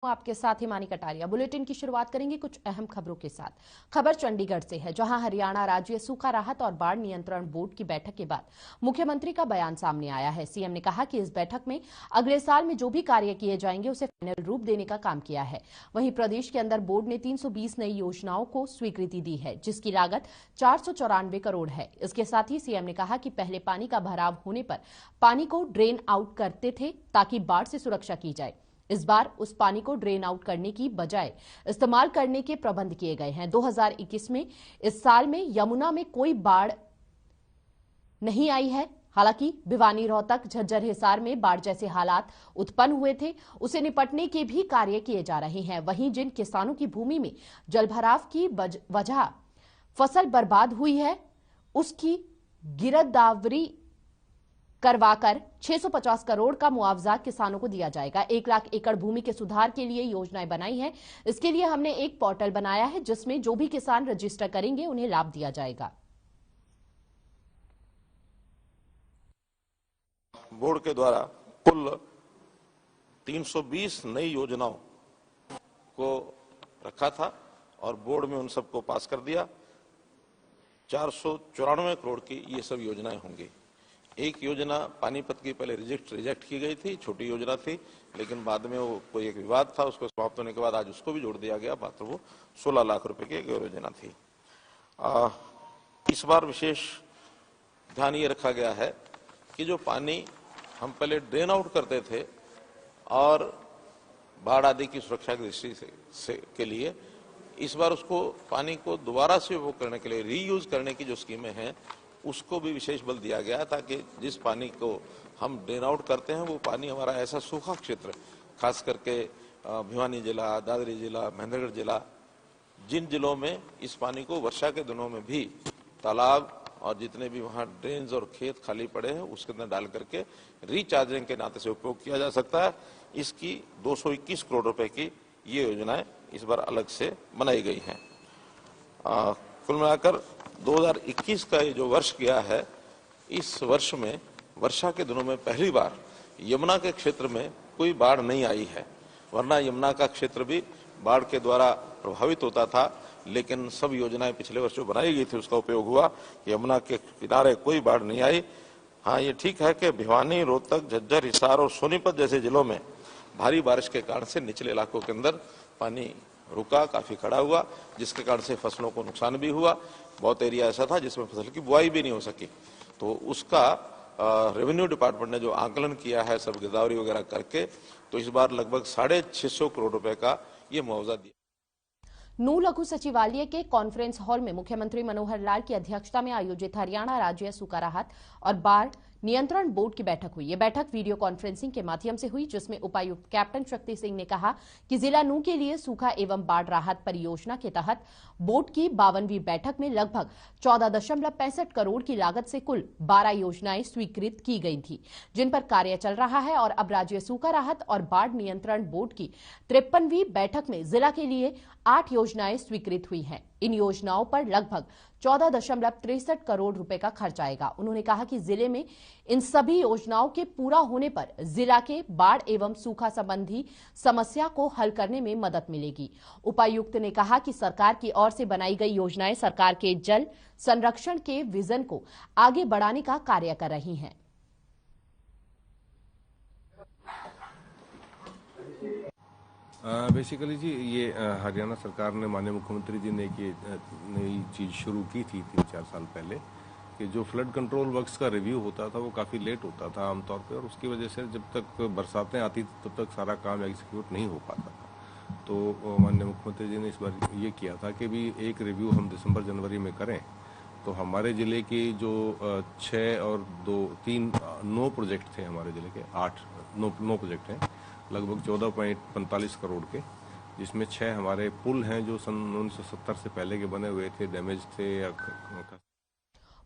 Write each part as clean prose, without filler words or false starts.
आपके साथ हिमानी कटारिया। बुलेटिन की शुरुआत करेंगे कुछ अहम खबरों के साथ। खबर चंडीगढ़ से है, जहां हरियाणा राज्य सूखा राहत और बाढ़ नियंत्रण बोर्ड की बैठक के बाद मुख्यमंत्री का बयान सामने आया है। सीएम ने कहा कि इस बैठक में अगले साल में जो भी कार्य किए जाएंगे उसे फाइनल रूप देने का काम किया है। वहीं प्रदेश के अंदर बोर्ड ने 320 नई योजनाओं को स्वीकृति दी है, जिसकी लागत 494 करोड़ है। इसके साथ ही सीएम ने कहा कि पहले पानी का भराव होने पर पानी को ड्रेन आउट करते थे ताकि बाढ़ से सुरक्षा की जाए। इस बार उस पानी को ड्रेन आउट करने की बजाय इस्तेमाल करने के प्रबंध किए गए हैं। 2021 में इस साल में यमुना में कोई बाढ़ नहीं आई है। हालांकि भिवानी, रोहतक, झज्जर, हिसार में बाढ़ जैसे हालात उत्पन्न हुए थे, उसे निपटने के भी कार्य किए जा रहे हैं। वहीं जिन किसानों की भूमि में जलभराव की वजह फसल बर्बाद हुई है, उसकी गिरदावरी करवाकर 650 करोड़ का मुआवजा किसानों को दिया जाएगा। 1 लाख एकड़ भूमि के सुधार के लिए योजनाएं बनाई हैं। इसके लिए हमने एक पोर्टल बनाया है, जिसमें जो भी किसान रजिस्टर करेंगे उन्हें लाभ दिया जाएगा। बोर्ड के द्वारा कुल 320 नई योजनाओं को रखा था और बोर्ड में उन सबको पास कर दिया। 494 करोड़ की ये सब योजनाएं होंगी। एक योजना पानीपत की पहले रिजेक्ट की गई थी, छोटी योजना थी, लेकिन बाद में वो कोई एक विवाद था, उसको समाप्त होने के बाद आज उसको भी जोड़ दिया गया। मात्र वो 16 लाख रुपए की एक योजना थी। इस बार विशेष ध्यान ये रखा गया है कि जो पानी हम पहले ड्रेन आउट करते थे और बाढ़ आदि की सुरक्षा की दृष्टि के लिए, इस बार उसको पानी को दोबारा से उपयोग करने के लिए रीयूज करने की जो स्कीमें हैं उसको भी विशेष बल दिया गया, ताकि जिस पानी को हम ड्रेन आउट करते हैं वो पानी हमारा ऐसा सूखा क्षेत्र, खास करके भिवानी जिला, दादरी जिला, महेंद्रगढ़ जिला, जिन जिलों में इस पानी को वर्षा के दिनों में भी तालाब और जितने भी वहाँ ड्रेन्स और खेत खाली पड़े हैं उसके अंदर डाल करके रिचार्जिंग के नाते से उपयोग किया जा सकता है। इसकी 221 करोड़ रुपए की ये योजनाएं इस बार अलग से बनाई गई हैं। कुल मिलाकर 2021 का ये जो वर्ष गया है, इस वर्ष में वर्षा के दिनों में पहली बार यमुना के क्षेत्र में कोई बाढ़ नहीं आई है, वरना यमुना का क्षेत्र भी बाढ़ के द्वारा प्रभावित होता था, लेकिन सब योजनाएं पिछले वर्ष जो बनाई गई थी उसका उपयोग हुआ। यमुना के किनारे कोई बाढ़ नहीं आई। हाँ, ये ठीक है कि भिवानी, रोहतक, झज्जर, हिसार और सोनीपत जैसे जिलों में भारी बारिश के कारण से निचले इलाकों के अंदर पानी रुका, काफी खड़ा हुआ, जिसके कारण से फसलों को नुकसान भी हुआ। बहुत एरिया ऐसा था जिसमें फसल की बुआई भी नहीं हो सकी, तो उसका रेवेन्यू डिपार्टमेंट ने जो आकलन किया है सब गिरदावरी वगैरह करके, तो इस बार लगभग 650 करोड़ रुपए का ये मुआवजा दिया। नू लघु सचिवालय के कॉन्फ्रेंस हॉल में मुख्यमंत्री मनोहर लाल की अध्यक्षता में आयोजित हरियाणा राज्य सूखा राहत और बाढ़ नियंत्रण बोर्ड की बैठक हुई। यह बैठक वीडियो कॉन्फ्रेंसिंग के माध्यम से हुई, जिसमें उपायुक्त कैप्टन शक्ति सिंह ने कहा कि जिला नू के लिए सूखा एवं बाढ़ राहत परियोजना के तहत बोर्ड की 52वीं बैठक में लगभग 14.65 करोड़ की लागत से कुल 12 योजनाएं स्वीकृत की गई थी, जिन पर कार्य चल रहा है। और अब राज्य सूखा राहत और बाढ़ नियंत्रण बोर्ड की 53वीं बैठक में जिला के लिए 8 योजनाएं स्वीकृत हुई हैं। इन योजनाओं पर लगभग 14.63 करोड़ रुपए का खर्च आएगा। उन्होंने कहा कि जिले में इन सभी योजनाओं के पूरा होने पर जिला के बाढ़ एवं सूखा संबंधी समस्या को हल करने में मदद मिलेगी। उपायुक्त ने कहा कि सरकार की ओर से बनाई गई योजनाएं सरकार के जल संरक्षण के विजन को आगे बढ़ाने का कार्य कर रही हैं। बेसिकली जी, ये हरियाणा सरकार ने, माननीय मुख्यमंत्री जी ने ये नई चीज़ शुरू की थी 3-4 साल पहले, कि जो फ्लड कंट्रोल वर्क्स का रिव्यू होता था वो काफ़ी लेट होता था आमतौर पे, और उसकी वजह से जब तक बरसातें आती थी तब तक सारा काम एग्जीक्यूट नहीं हो पाता था। तो माननीय मुख्यमंत्री जी ने इस बार ये किया था कि भी एक रिव्यू हम दिसंबर-जनवरी में करें, तो हमारे ज़िले की जो 6 और 2-3 9 प्रोजेक्ट थे हमारे ज़िले के, 9 प्रोजेक्ट हैं लगभग 14.45 करोड़ के, जिसमें 6 हमारे पुल हैं जो सन 1970 से पहले के बने हुए थे, डैमेज थे या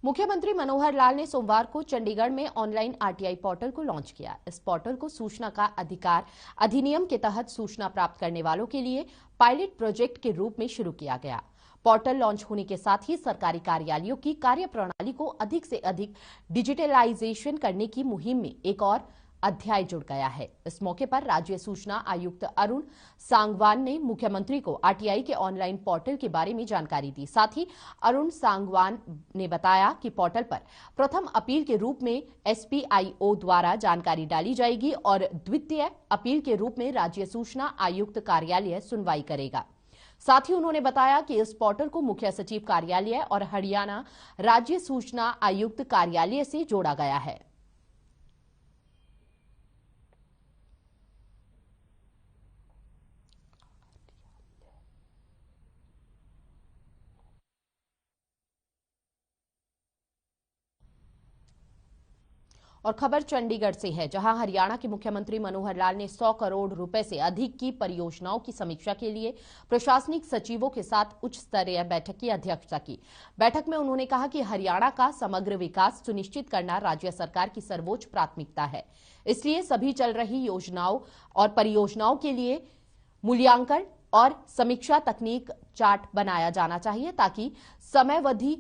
मुख्यमंत्री मनोहर लाल ने सोमवार को चंडीगढ़ में ऑनलाइन आरटीआई पोर्टल को लॉन्च किया। इस पोर्टल को सूचना का अधिकार अधिनियम के तहत सूचना प्राप्त करने वालों के लिए पायलट प्रोजेक्ट के रूप में शुरू किया गया। पोर्टल लॉन्च होने के साथ ही सरकारी कार्यालयों की कार्यप्रणाली को अधिक से अधिक डिजिटलाइजेशन करने की मुहिम में एक और अध्याय जुड़ गया है। इस मौके पर राज्य सूचना आयुक्त अरुण सांगवान ने मुख्यमंत्री को आरटीआई के ऑनलाइन पोर्टल के बारे में जानकारी दी। साथ ही अरुण सांगवान ने बताया कि पोर्टल पर प्रथम अपील के रूप में SPIO द्वारा जानकारी डाली जाएगी और द्वितीय अपील के रूप में राज्य सूचना आयुक्त कार्यालय सुनवाई करेगा। साथ ही उन्होंने बताया कि इस पोर्टल को मुख्य सचिव कार्यालय और हरियाणा राज्य सूचना आयुक्त कार्यालय से जोड़ा गया है। और खबर चंडीगढ़ से है, जहां हरियाणा के मुख्यमंत्री मनोहर लाल ने 100 करोड़ रुपए से अधिक की परियोजनाओं की समीक्षा के लिए प्रशासनिक सचिवों के साथ उच्च स्तरीय बैठक की अध्यक्षता की। बैठक में उन्होंने कहा कि हरियाणा का समग्र विकास सुनिश्चित करना राज्य सरकार की सर्वोच्च प्राथमिकता है। इसलिए सभी चल रही योजनाओं और परियोजनाओं के लिए मूल्यांकन और समीक्षा तकनीक चार्ट बनाया जाना चाहिए, ताकि समयावधि,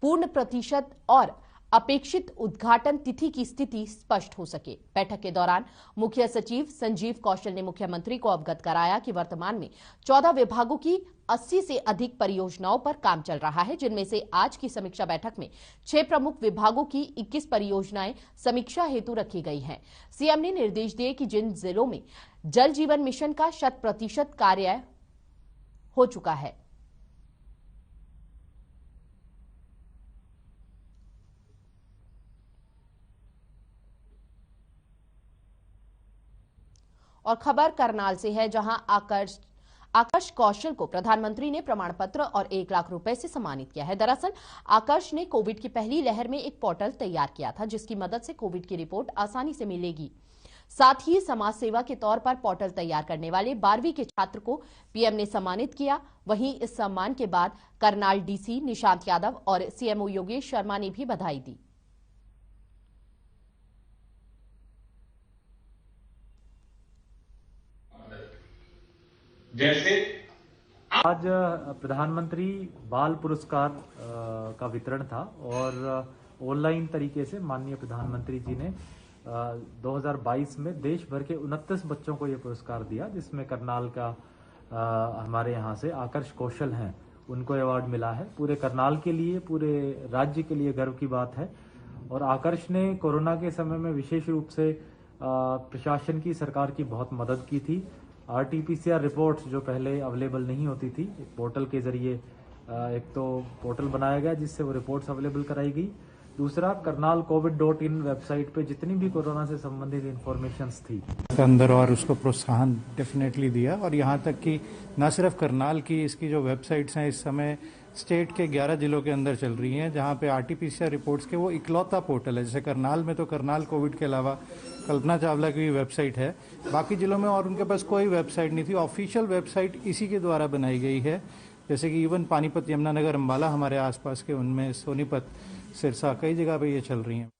पूर्ण प्रतिशत और अपेक्षित उद्घाटन तिथि की स्थिति स्पष्ट हो सके। बैठक के दौरान मुख्य सचिव संजीव कौशल ने मुख्यमंत्री को अवगत कराया कि वर्तमान में 14 विभागों की 80 से अधिक परियोजनाओं पर काम चल रहा है, जिनमें से आज की समीक्षा बैठक में 6 प्रमुख विभागों की 21 परियोजनाएं समीक्षा हेतु रखी गई हैं। सीएम ने निर्देश दिए कि जिन जिलों में जल जीवन मिशन का 100% कार्य हो चुका है, और खबर करनाल से है, जहां आकर्ष कौशल को प्रधानमंत्री ने प्रमाण पत्र और 1 लाख रुपए से सम्मानित किया है। दरअसल आकर्ष ने कोविड की पहली लहर में एक पोर्टल तैयार किया था, जिसकी मदद से कोविड की रिपोर्ट आसानी से मिलेगी। साथ ही समाज सेवा के तौर पर पोर्टल तैयार करने वाले 12वीं के छात्र को पीएम ने सम्मानित किया। वहीं इस सम्मान के बाद करनाल डीसी निशांत यादव और सीएमओ योगेश शर्मा ने भी बधाई दी। जैसे आज प्रधानमंत्री बाल पुरस्कार का वितरण था और ऑनलाइन तरीके से माननीय प्रधानमंत्री जी ने 2022 में देश भर के 29 बच्चों को ये पुरस्कार दिया, जिसमें करनाल का हमारे यहाँ से आकर्ष कौशल हैं, उनको अवार्ड मिला है। पूरे करनाल के लिए, पूरे राज्य के लिए गर्व की बात है। और आकर्ष ने कोरोना के समय में विशेष रूप से प्रशासन की, सरकार की बहुत मदद की थी। RT-PCR रिपोर्ट्स जो पहले अवेलेबल नहीं होती थी, एक पोर्टल के जरिए एक तो पोर्टल बनाया गया जिससे वो रिपोर्ट्स अवेलेबल कराई गई। दूसरा, करनाल covid.in वेबसाइट पे जितनी भी कोरोना से संबंधित इंफॉर्मेशंस थी अंदर और उसको प्रोत्साहन डेफिनेटली दिया। और यहाँ तक कि न सिर्फ करनाल की, इसकी जो वेबसाइट्स हैं इस समय स्टेट के 11 जिलों के अंदर चल रही हैं, जहाँ पे RT-PCR रिपोर्ट्स के वो इकलौता पोर्टल है। जैसे करनाल में तो करनाल कोविड के अलावा कल्पना चावला की भी वेबसाइट है, बाकी जिलों में और उनके पास कोई वेबसाइट नहीं थी। ऑफिशियल वेबसाइट इसी के द्वारा बनाई गई है। जैसे कि इवन पानीपत, यमुनानगर, अम्बाला हमारे आसपास के, उनमें सोनीपत, सिरसा, कई जगह पे ये चल रही हैं।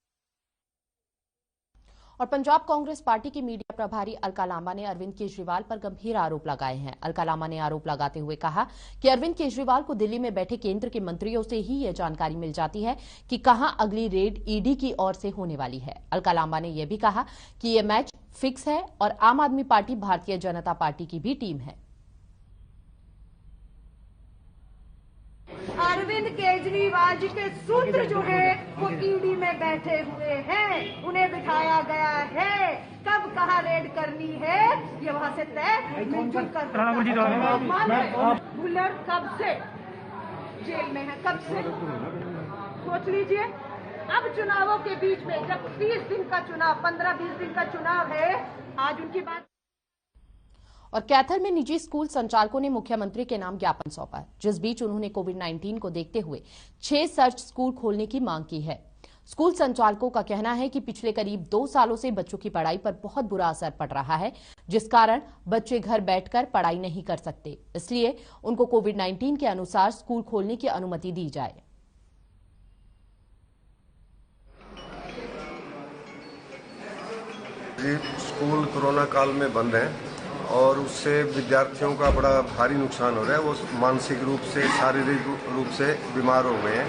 और पंजाब कांग्रेस पार्टी की मीडिया प्रभारी अलका लांबा ने अरविंद केजरीवाल पर गंभीर आरोप लगाए हैं। अलका लांबा ने आरोप लगाते हुए कहा कि अरविंद केजरीवाल को दिल्ली में बैठे केंद्र के मंत्रियों से ही यह जानकारी मिल जाती है कि कहां अगली रेड ईडी की ओर से होने वाली है। अलका लांबा ने यह भी कहा कि यह मैच फिक्स है और आम आदमी पार्टी भारतीय जनता पार्टी की भी टीम है। अरविंद केजरीवाल जी के सूत्र जो है वो ईडी में बैठे हुए हैं, उन्हें बिठाया गया है। कब कहाँ रेड करनी है ये वहाँ से तय मिलजुल कर। भुल्लर कब से जेल में है, कब से सोच लीजिए। अब चुनावों के बीच में जब 30 दिन का चुनाव, 15-20 दिन का चुनाव है, आज उनकी बात। और कैथल में निजी स्कूल संचालकों ने मुख्यमंत्री के नाम ज्ञापन सौंपा, जिस बीच उन्होंने कोविड-19 को देखते हुए 6 सर्च स्कूल खोलने की मांग की है। स्कूल संचालकों का कहना है कि पिछले करीब 2 सालों से बच्चों की पढ़ाई पर बहुत बुरा असर पड़ रहा है, जिस कारण बच्चे घर बैठकर पढ़ाई नहीं कर सकते। इसलिए उनको कोविड-19 के अनुसार स्कूल खोलने की अनुमति दी जाए। स्कूल कोरोना काल में बंद हैं और उससे विद्यार्थियों का बड़ा भारी नुकसान हो रहा है। वो मानसिक रूप से, शारीरिक रूप से बीमार हो गए हैं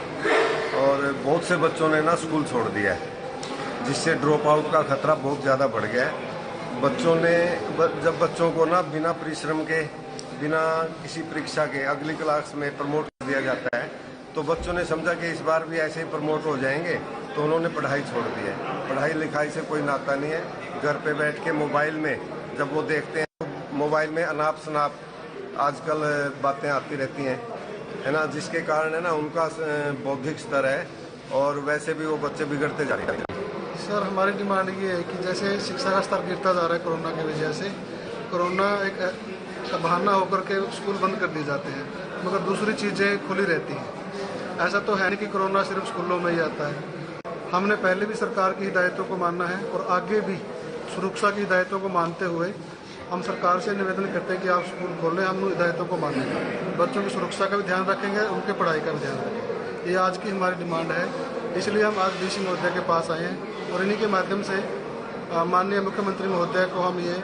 और बहुत से बच्चों ने ना स्कूल छोड़ दिया है। जिससे ड्रॉप आउट का खतरा बहुत ज़्यादा बढ़ गया है। जब बच्चों को ना बिना परिश्रम के, बिना किसी परीक्षा के अगली क्लास में प्रमोट कर दिया जाता है, तो बच्चों ने समझा कि इस बार भी ऐसे ही प्रमोट हो जाएंगे, तो उन्होंने पढ़ाई छोड़ दी है। पढ़ाई लिखाई से कोई नाता नहीं है। घर पे बैठ के मोबाइल में जब वो देखते हैं, तो मोबाइल में अनाप शनाप आजकल बातें आती रहती हैं, है ना, जिसके कारण है ना उनका बौद्धिक स्तर है और वैसे भी वो बच्चे बिगड़ते जा रहे हैं। सर, हमारी डिमांड ये है कि जैसे शिक्षा का स्तर गिरता जा रहा है कोरोना की वजह से, कोरोना एक बहाना होकर के स्कूल बंद कर दिए जाते हैं, मगर दूसरी चीज़ें खुली रहती हैं। ऐसा तो है नहीं कि कोरोना सिर्फ स्कूलों में ही आता है। हमने पहले भी सरकार की हिदायतों को मानना है और आगे भी सुरक्षा की हिदायतों को मानते हुए हम सरकार से निवेदन करते हैं कि आप स्कूल खोलें, हम उन हिदायतों को मानेंगे, बच्चों की सुरक्षा का भी ध्यान रखेंगे, उनके पढ़ाई का भी ध्यान रखेंगे। ये आज की हमारी डिमांड है, इसलिए हम आज डीसी महोदय के पास आए हैं और इन्हीं के माध्यम से माननीय मुख्यमंत्री महोदय को हम ये।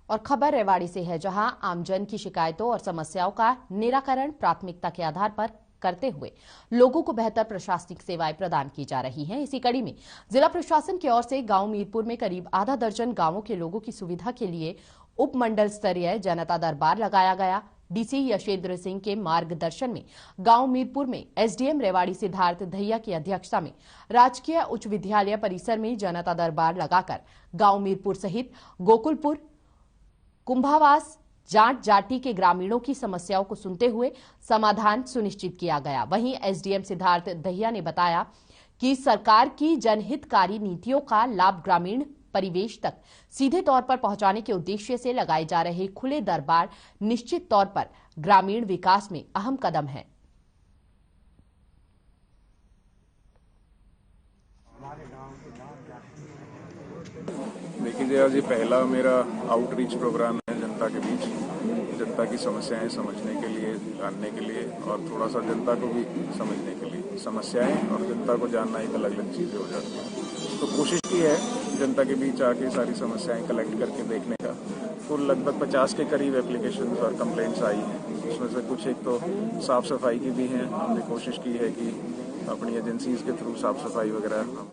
और खबर रेवाड़ी से है, जहां आमजन की शिकायतों और समस्याओं का निराकरण प्राथमिकता के आधार पर करते हुए लोगों को बेहतर प्रशासनिक सेवाएं प्रदान की जा रही हैं। इसी कड़ी में जिला प्रशासन की ओर से गांव मीरपुर में करीब आधा दर्जन गांवों के लोगों की सुविधा के लिए उपमंडल स्तरीय जनता दरबार लगाया गया। डीसी यशेंद्र सिंह के मार्गदर्शन में गांव मीरपुर में एसडीएम रेवाड़ी सिद्धार्थ दहिया की अध्यक्षता में राजकीय उच्च विद्यालय परिसर में जनता दरबार लगाकर गांव मीरपुर सहित गोकुलपुर, कुंभावास, जाट जाटी के ग्रामीणों की समस्याओं को सुनते हुए समाधान सुनिश्चित किया गया। वहीं एसडीएम सिद्धार्थ दहिया ने बताया कि सरकार की जनहितकारी नीतियों का लाभ ग्रामीण परिवेश तक सीधे तौर पर पहुंचाने के उद्देश्य से लगाए जा रहे खुले दरबार निश्चित तौर पर ग्रामीण विकास में अहम कदम है। देखिए, आज ये पहला मेरा आउटरीच प्रोग्राम है जनता के बीच, जनता की समस्याएं समझने के लिए, जानने के लिए और थोड़ा सा जनता को भी समझने के लिए। समस्याएं और जनता को जानना एक अलग अलग चीजें हो जाती हैं, तो कोशिश की है जनता के बीच आके सारी समस्याएं कलेक्ट करके देखने का। तो लगभग 50 के करीब एप्लीकेशंस और कंप्लेंट्स आई हैं। उसमें से कुछ एक तो साफ सफाई की भी हैं। हमने कोशिश की है कि अपनी एजेंसीज के थ्रू साफ सफाई वगैरह।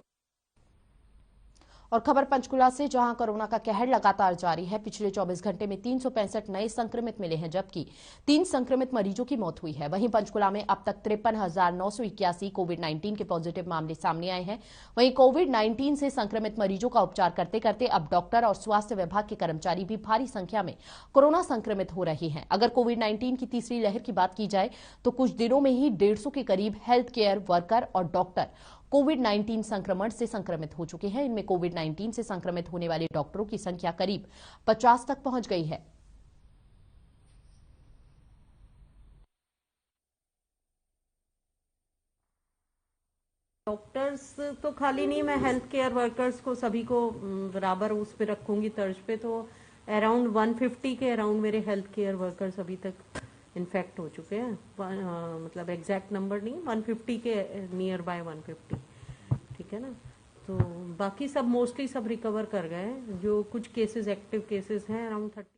और खबर पंचकुला से, जहां कोरोना का कहर लगातार जारी है। पिछले 24 घंटे में 365 नए संक्रमित मिले हैं, जबकि 3 संक्रमित मरीजों की मौत हुई है। वहीं पंचकुला में अब तक 53,981 कोविड-19 के पॉजिटिव मामले सामने आए हैं। वहीं कोविड-19 से संक्रमित मरीजों का उपचार करते करते अब डॉक्टर और स्वास्थ्य विभाग के कर्मचारी भी भारी संख्या में कोरोना संक्रमित हो रहे हैं। अगर कोविड-19 की तीसरी लहर की बात की जाए तो कुछ दिनों में ही 150 के करीब हेल्थ केयर वर्कर और डॉक्टर कोविड-19 संक्रमण से संक्रमित हो चुके हैं। इनमें कोविड-19 से संक्रमित होने वाले डॉक्टरों की संख्या करीब 50 तक पहुंच गई है। डॉक्टर्स तो खाली नहीं, मैं हेल्थ केयर वर्कर्स को सभी को बराबर उस पे रखूंगी तर्ज पे। तो अराउंड 150 के अराउंड मेरे हेल्थ केयर वर्कर्स अभी तक इन्फेक्ट हो चुके हैं। मतलब एग्जैक्ट नंबर नहीं, 150 के नियर बाय 150, ठीक है ना। तो बाकी सब मोस्टली सब रिकवर कर गए हैं। जो कुछ केसेस एक्टिव केसेस हैं अराउंड 30।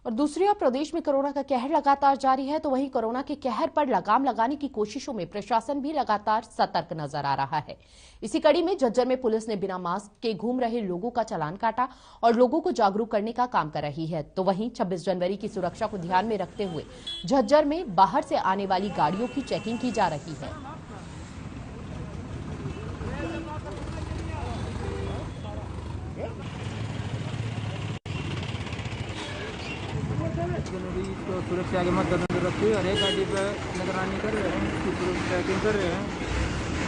और दूसरी ओर प्रदेश में कोरोना का कहर लगातार जारी है, तो वहीं कोरोना के कहर पर लगाम लगाने की कोशिशों में प्रशासन भी लगातार सतर्क नजर आ रहा है। इसी कड़ी में झज्जर में पुलिस ने बिना मास्क के घूम रहे लोगों का चालान काटा और लोगों को जागरूक करने का काम कर रही है। तो वहीं 26 जनवरी की सुरक्षा को ध्यान में रखते हुए झज्जर में बाहर से आने वाली गाड़ियों की चेकिंग की जा रही है। तो सुरक्षा के मद्देनजर रखते हुए हर एक गाड़ी पर निगरानी कर रहे हैं, उसकी चेकिंग कर रहे हैं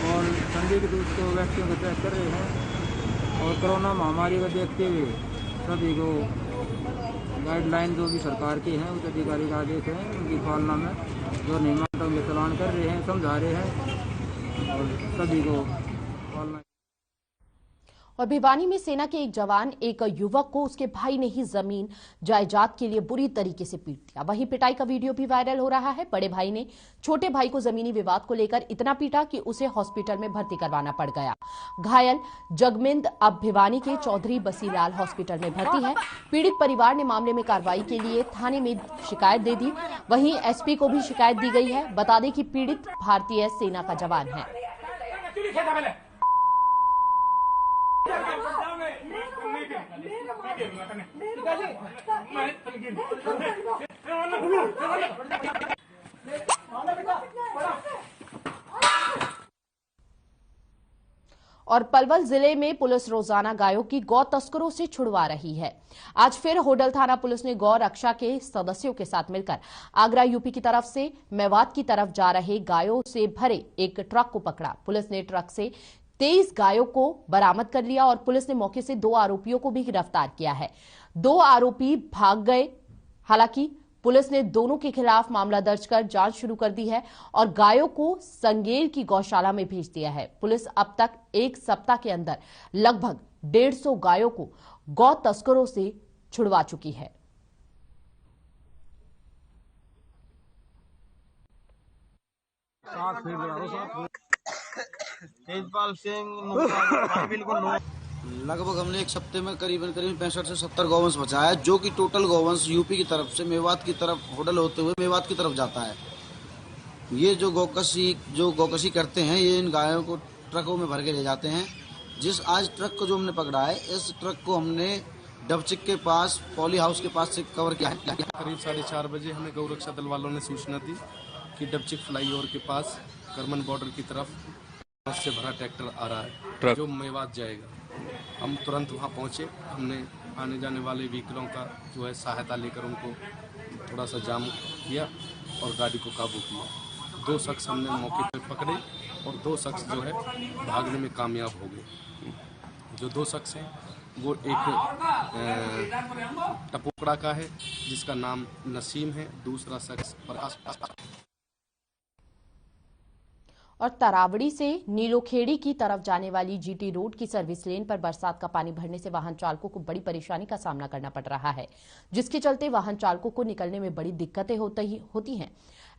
और ठंडी के दूध को वैक्सीन को चेक कर रहे हैं। और कोरोना महामारी को देखते हुए सभी को गाइडलाइन जो भी सरकार की हैं, उच्च अधिकारी का आदेश है, उनकी पालना में जो नहीं मानता उनके चालान कर रहे हैं, समझा रहे हैं और सभी को पालना। और भिवानी में सेना के एक जवान एक युवक को उसके भाई ने ही जमीन जायदाद के लिए बुरी तरीके से पीट दिया। वहीं पिटाई का वीडियो भी वायरल हो रहा है। बड़े भाई ने छोटे भाई को जमीनी विवाद को लेकर इतना पीटा कि उसे हॉस्पिटल में भर्ती करवाना पड़ गया। घायल जगमिंद अब भिवानी के चौधरी बसीलाल हॉस्पिटल में भर्ती है। पीड़ित परिवार ने मामले में कार्रवाई के लिए थाने में शिकायत दे दी। वहीं एसपी को भी शिकायत दी गई है। बता दें कि पीड़ित भारतीय सेना का जवान है। और पलवल जिले में पुलिस रोजाना गायों की गौ तस्करों से छुड़वा रही है। आज फिर होडल थाना पुलिस ने गौ रक्षा के सदस्यों के साथ मिलकर आगरा यूपी की तरफ से मेवात की तरफ जा रहे गायों से भरे एक ट्रक को पकड़ा। पुलिस ने ट्रक से 23 गायों को बरामद कर लिया और पुलिस ने मौके से 2 आरोपियों को भी गिरफ्तार किया है। 2 आरोपी भाग गए। हालांकि पुलिस ने दोनों के खिलाफ मामला दर्ज कर जांच शुरू कर दी है और गायों को संगेल की गौशाला में भेज दिया है। पुलिस अब तक 1 सप्ताह के अंदर लगभग 150 गायों को गौ तस्करों से छुड़वा चुकी है। तेजपाल सिंह बिल्कुल लगभग हमने 1 सप्ते में करीबन 65 से 70 गौवंश बचाया, जो कि टोटल गौवंश यूपी की तरफ से मेवात की तरफ होडल होते हुए मेवात की तरफ जाता है। ये जो गौकशी करते हैं, ये इन गायों को ट्रकों में भर के ले जाते हैं। आज ट्रक को जो हमने पकड़ा है, इस ट्रक को हमने डबचिक के पास पॉली हाउस के पास से कवर किया है। करीब 4:30 बजे हमें गौ रक्षा दल वालों ने सूचना दी कि डबचिक फ्लाईओवर के पास करमन बॉर्डर की तरफ से भरा ट्रैक्टर आ रहा है जो मेवात जाएगा। हम तुरंत वहां पहुंचे। हमने आने जाने वाले व्हीकलों का जो है सहायता लेकर उनको थोड़ा सा जाम किया और गाड़ी को काबू किया। 2 शख्स हमने मौके पर पकड़े और 2 शख्स जो है भागने में कामयाब हो गए। जो 2 शख्स हैं वो एक टपोकड़ा का है जिसका नाम नसीम है, दूसरा शख्स प्रकाश। और तरावड़ी से नीलोखेड़ी की तरफ जाने वाली जीटी रोड की सर्विस लेन पर बरसात का पानी भरने से वाहन चालकों को बड़ी परेशानी का सामना करना पड़ रहा है, जिसके चलते वाहन चालकों को निकलने में बड़ी दिक्कतें होती हैं।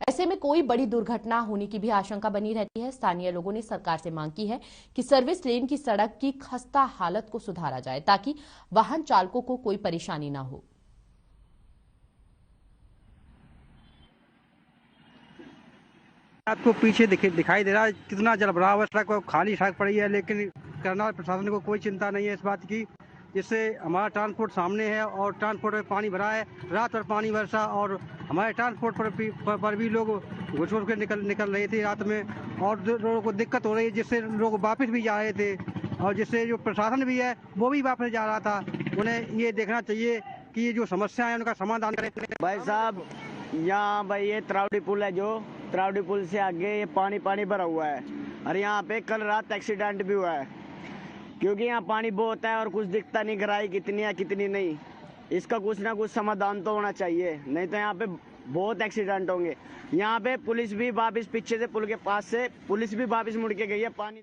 ऐसे में कोई बड़ी दुर्घटना होने की भी आशंका बनी रहती है। स्थानीय लोगों ने सरकार से मांग की है कि सर्विस लेन की सड़क की खस्ता हालत को सुधारा जाए ताकि वाहन चालकों को कोई परेशानी न हो। आपको पीछे दिखाई दे रहा है कितना जल भरा हुआ सड़क, खाली सड़क पड़ी है, लेकिन करनाल प्रशासन को कोई चिंता नहीं है इस बात की, जिससे हमारा ट्रांसपोर्ट सामने है और ट्रांसपोर्ट में पानी भरा है। रात भर पानी बरसा और हमारे ट्रांसपोर्ट पर भी लोग घुस के निकल रहे थे रात में, और लोगों को दिक्कत हो रही है, जिससे लोग वापस भी जा रहे थे और जिससे जो प्रशासन भी है वो भी वापस जा रहा था। उन्हें ये देखना चाहिए कि ये जो समस्या है उनका समाधान करें। भाई साहब, यहाँ भाई ये तरावड़ी पुल है, जो तरावड़ी पुल से आगे ये पानी भरा हुआ है और यहाँ पे कल रात एक्सीडेंट भी हुआ है, क्योंकि यहाँ पानी बहुत है और कुछ दिखता नहीं, गहराई कितनी है कितनी नहीं। इसका कुछ ना कुछ समाधान तो होना चाहिए, नहीं तो यहाँ पे बहुत एक्सीडेंट होंगे। यहाँ पे पुलिस भी वापिस पीछे से पुल के पास से पुलिस भी वापिस मुड़ के गई है पानी।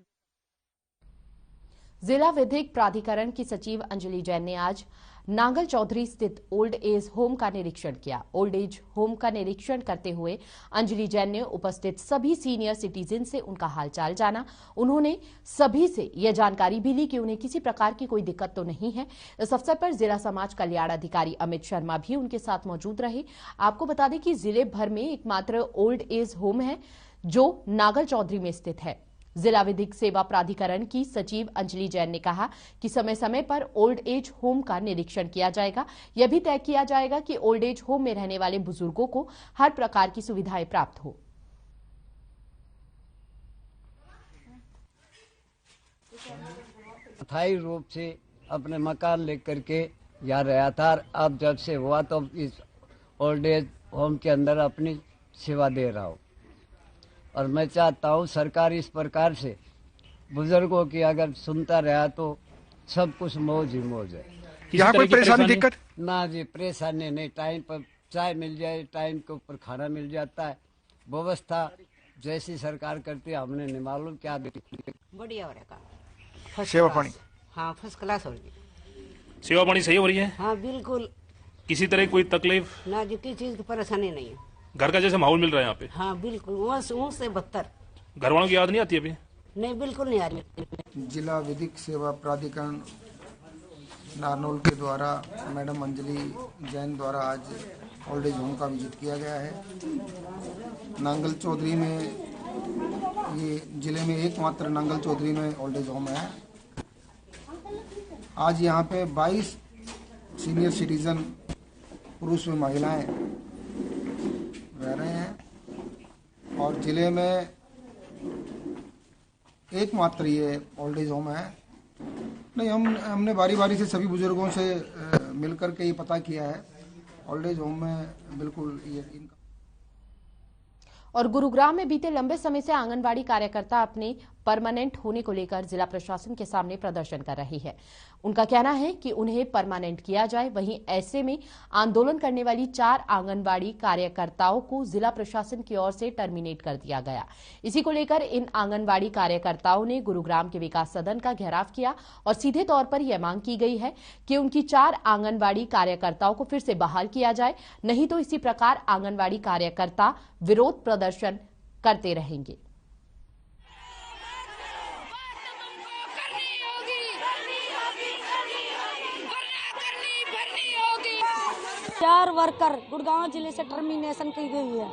जिला विधिक प्राधिकरण की सचिव अंजलि जैन ने आज नांगल चौधरी स्थित ओल्ड एज होम का निरीक्षण किया। ओल्ड एज होम का निरीक्षण करते हुए अंजलि जैन ने उपस्थित सभी सीनियर सिटीजन से उनका हालचाल जाना। उन्होंने सभी से यह जानकारी भी ली कि उन्हें किसी प्रकार की कोई दिक्कत तो नहीं है। इस अवसर पर जिला समाज कल्याण अधिकारी अमित शर्मा भी उनके साथ मौजूद रहे। आपको बता दें कि जिले भर में एकमात्र ओल्ड एज होम है जो नांगल चौधरी में स्थित है। जिला विधिक सेवा प्राधिकरण की सचिव अंजलि जैन ने कहा कि समय समय पर ओल्ड एज होम का निरीक्षण किया जाएगा। यह भी तय किया जाएगा कि ओल्ड एज होम में रहने वाले बुजुर्गों को हर प्रकार की सुविधाएं प्राप्त हो। अस्थायी रूप से अपने मकान लेकर के यहाँ रहा था, अब जब से हुआ तो इस ओल्ड एज होम के अंदर अपनी सेवा दे रहा हूँ। और मैं चाहता हूँ सरकार इस प्रकार से बुजुर्गों की अगर सुनता रहा तो सब कुछ मौज ही मौज है। यहाँ कोई परेशानी दिक्कत ना जी, परेशानी नहीं। टाइम पर चाय मिल जाए, टाइम के ऊपर खाना मिल जाता है। व्यवस्था जैसी सरकार करती है हमने नहीं मालूम क्या बढ़िया हो रहा। सेवा पानी हाँ फर्स्ट क्लास हो रही है। सेवा पानी सही हो रही है? हाँ बिल्कुल, किसी तरह कोई तकलीफ ना जी, किसी चीज की परेशानी नहीं है। घर का जैसे माहौल मिल रहा है यहाँ पे? हाँ बिल्कुल, वहाँ से बदतर। घर वालों की याद नहीं आती अभी? नहीं, बिल्कुल नहीं आ रही। जिला विधिक सेवा प्राधिकरण नारनौल के द्वारा मैडम अंजलि जैन द्वारा आज ओल्ड एज होम का विजिट किया गया है। नांगल चौधरी में ये जिले में एकमात्र नंगल चौधरी में ओल्ड एज होम है। आज यहाँ पे 22 सीनियर सिटीजन पुरुष व महिलाएं रह रहे हैं और जिले में एकमात्र ये ओल्ड एज होम है। नहीं, हमने बारी बारी से सभी बुजुर्गों से मिलकर के ये पता किया है, ओल्ड एज होम में बिल्कुल ये और गुरुग्राम में बीते लंबे समय से आंगनवाड़ी कार्यकर्ता अपने परमानेंट होने को लेकर जिला प्रशासन के सामने प्रदर्शन कर रही है। उनका कहना है कि उन्हें परमानेंट किया जाए। वहीं ऐसे में आंदोलन करने वाली 4 आंगनवाड़ी कार्यकर्ताओं को जिला प्रशासन की ओर से टर्मिनेट कर दिया गया। इसी को लेकर इन आंगनवाड़ी कार्यकर्ताओं ने गुरुग्राम के विकास सदन का घेराव किया और सीधे तौर पर यह मांग की गई है कि उनकी 4 आंगनवाड़ी कार्यकर्ताओं को फिर से बहाल किया जाए, नहीं तो इसी प्रकार आंगनवाड़ी कार्यकर्ता विरोध प्रदर्शन करते रहेंगे। चार वर्कर गुड़गांव जिले से टर्मिनेशन की गई है।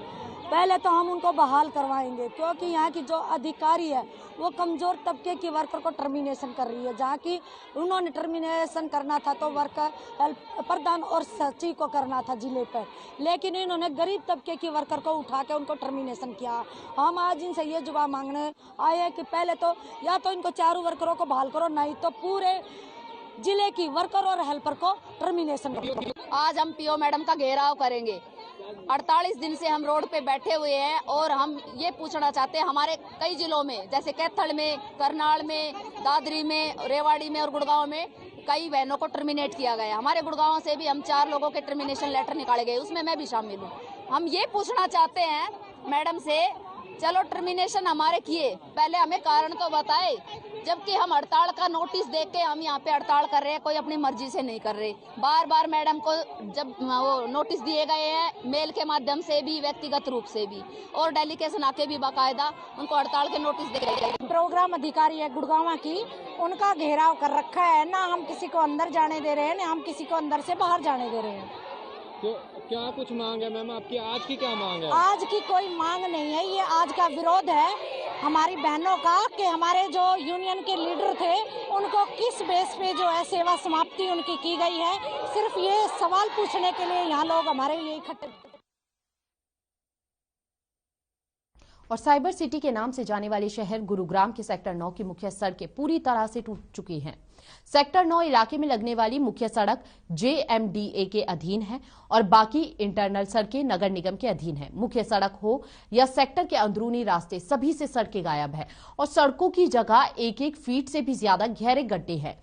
पहले तो हम उनको बहाल करवाएंगे, क्योंकि यहाँ की जो अधिकारी है वो कमजोर तबके की वर्कर को टर्मिनेशन कर रही है। जहाँ की उन्होंने टर्मिनेशन करना था तो वर्कर प्रधान और सचिव को करना था जिले पर, लेकिन इन्होंने गरीब तबके की वर्कर को उठा के उनको टर्मिनेशन किया। हम आज इनसे ये जवाब मांगने आए हैं कि पहले तो या तो इनको चारों वर्करों को बहाल करो, नहीं तो पूरे जिले की वर्कर और हेल्पर को टर्मिनेशन करो। आज हम पीओ मैडम का घेराव करेंगे। 48 दिन से हम रोड पे बैठे हुए हैं और हम ये पूछना चाहते हैं, हमारे कई जिलों में जैसे कैथल में, करनाल में, दादरी में, रेवाड़ी में और गुड़गांव में कई बहनों को टर्मिनेट किया गया। हमारे गुड़गांव से भी हम 4 लोगों के टर्मिनेशन लेटर निकाले गए, उसमें मैं भी शामिल हूँ। हम ये पूछना चाहते हैं मैडम से, चलो टर्मिनेशन हमारे किए, पहले हमें कारण तो बताए, जबकि हम हड़ताल का नोटिस देख के हम यहाँ पे हड़ताल कर रहे हैं, कोई अपनी मर्जी से नहीं कर रहे। बार बार मैडम को जब वो नोटिस दिए गए हैं, मेल के माध्यम से भी, व्यक्तिगत रूप से भी, और डेलीगेशन आके भी बाकायदा उनको हड़ताल के नोटिस दे गए। प्रोग्राम अधिकारी है गुड़गांव की, उनका घेराव कर रखा है। ना हम किसी को अंदर जाने दे रहे हैं, ना हम किसी को अंदर से बाहर जाने दे रहे हैं। तो क्या कुछ मांग है मैम आपकी? आज की क्या मांग है? आज की कोई मांग नहीं है, ये आज का विरोध है हमारी बहनों का कि हमारे जो यूनियन के लीडर थे उनको किस बेस पे जो है सेवा समाप्ति उनकी की गई है। सिर्फ ये सवाल पूछने के लिए यहाँ लोग हमारे लिए इकट्ठे। और साइबर सिटी के नाम से जाने वाले शहर गुरुग्राम के सेक्टर 9 की मुख्य सड़कें पूरी तरह से टूट चुकी हैं। सेक्टर 9 इलाके में लगने वाली मुख्य सड़क JMDA के अधीन है और बाकी इंटरनल सड़कें नगर निगम के अधीन है। मुख्य सड़क हो या सेक्टर के अंदरूनी रास्ते, सभी से सड़कें गायब है और सड़कों की जगह 1-1 फीट से भी ज्यादा गहरे गड्ढे हैं।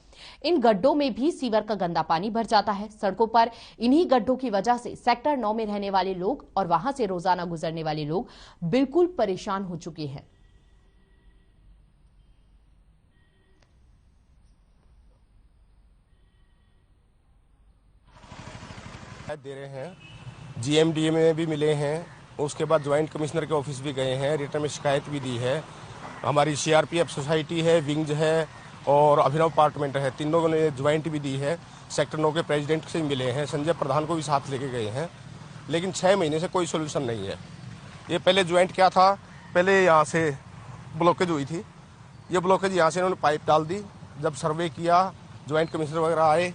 इन गड्ढों में भी सीवर का गंदा पानी भर जाता है। सड़कों पर इन्हीं गड्ढों की वजह से सेक्टर 9 में रहने वाले लोग और वहां से रोजाना गुजरने वाले लोग बिल्कुल परेशान हो चुके हैं। दे रहे हैं, GMDA में भी मिले हैं, उसके बाद ज्वाइंट कमिश्नर के ऑफिस भी गए हैं, रिटर्न में शिकायत भी दी है। हमारी CRPF सोसाइटी है, विंग्स है और अभिनव अपार्टमेंट है, तीनों ने ज्वाइंट भी दी है। सेक्टर 9 के प्रेसिडेंट से मिले हैं, संजय प्रधान को भी साथ लेके गए हैं, लेकिन 6 महीने से कोई सोल्यूशन नहीं है। ये पहले ज्वाइंट क्या था, पहले यहाँ से ब्लॉकेज हुई थी, ये ब्लॉकेज यहाँ से इन्होंने पाइप डाल दी। जब सर्वे किया, ज्वाइंट कमिश्नर वगैरह आए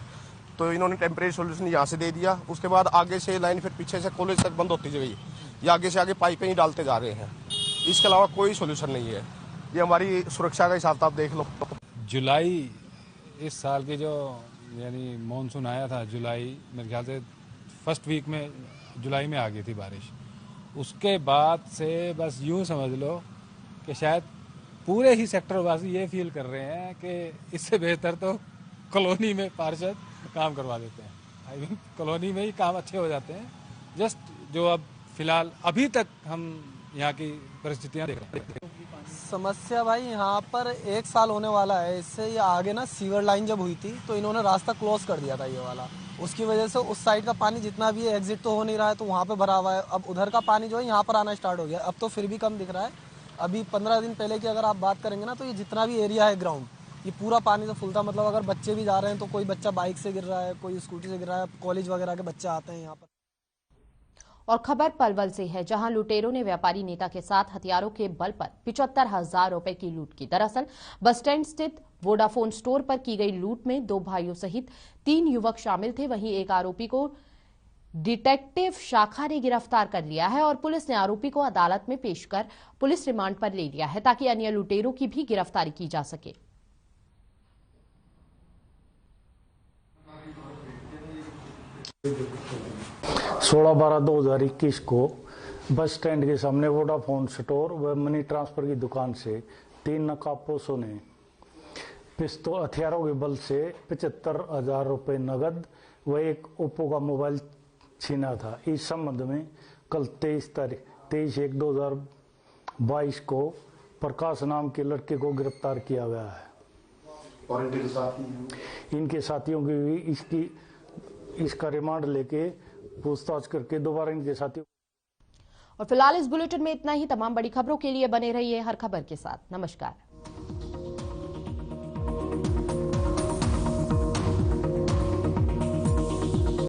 तो इन्होंने टेम्परेरी सोल्यूशन यहाँ से दे दिया। उसके बाद आगे से लाइन फिर पीछे से कॉलेज तक बंद होती गई, ये आगे से आगे पाइपें ही डालते जा रहे हैं। इसके अलावा कोई सोल्यूशन नहीं है। ये हमारी सुरक्षा का हिसाब आप देख लो। जुलाई इस साल की जो यानी मानसून आया था, जुलाई मेरे ख्याल से फर्स्ट वीक में जुलाई में आ गई थी बारिश। उसके बाद से बस यूँ समझ लो कि शायद पूरे ही सेक्टर वासी ये फील कर रहे हैं कि इससे बेहतर तो कॉलोनी में पार्षद काम करवा देते हैं। आई मीन कॉलोनी में ही काम अच्छे हो जाते हैं। जस्ट जो अब फिलहाल अभी तक हम यहाँ की परिस्थितियाँ देख रहे हैं। समस्या भाई यहाँ पर 1 साल होने वाला है। इससे ये आगे ना सीवर लाइन जब हुई थी तो इन्होंने रास्ता क्लोज कर दिया था ये वाला। उसकी वजह से उस साइड का पानी जितना भी है एग्जिट तो हो नहीं रहा है, तो वहाँ पे भरा हुआ है। अब उधर का पानी जो है यहाँ पर आना स्टार्ट हो गया। अब तो फिर भी कम दिख रहा है। अभी 15 दिन पहले की अगर आप बात करेंगे ना, तो ये जितना भी एरिया है ग्राउंड, ये पूरा पानी से फुल था। मतलब अगर बच्चे भी जा रहे हैं तो कोई बच्चा बाइक से गिर रहा है, कोई स्कूटी से गिर रहा है, कॉलेज वगैरह के बच्चे आते हैं यहाँ पर। और खबर पलवल से है, जहां लुटेरों ने व्यापारी नेता के साथ हथियारों के बल पर 75,000 रुपए की लूट की। दरअसल बस स्टैंड स्थित वोडाफोन स्टोर पर की गई लूट में 2 भाइयों सहित 3 युवक शामिल थे। वहीं एक आरोपी को डिटेक्टिव शाखा ने गिरफ्तार कर लिया है और पुलिस ने आरोपी को अदालत में पेश कर पुलिस रिमांड पर ले लिया है ताकि अन्य लुटेरों की भी गिरफ्तारी की जा सके। सोलह 12/2021 को बस स्टैंड के सामने वोडाफोन स्टोर व मनी ट्रांसफर की दुकान से 3 नकाबपोशों ने हथियारों के बल से 75,000 रुपए नगद व एक ओप्पो का मोबाइल छीना था। इस संबंध में कल 23/1/2022 को प्रकाश नाम के लड़के को गिरफ्तार किया गया है और इनके साथियों की भी इसका रिमांड लेके पूछताछ करके दोबारा इनके साथियों। और फिलहाल इस बुलेटिन में इतना ही। तमाम बड़ी खबरों के लिए बने रहिए हर खबर के साथ। नमस्कार।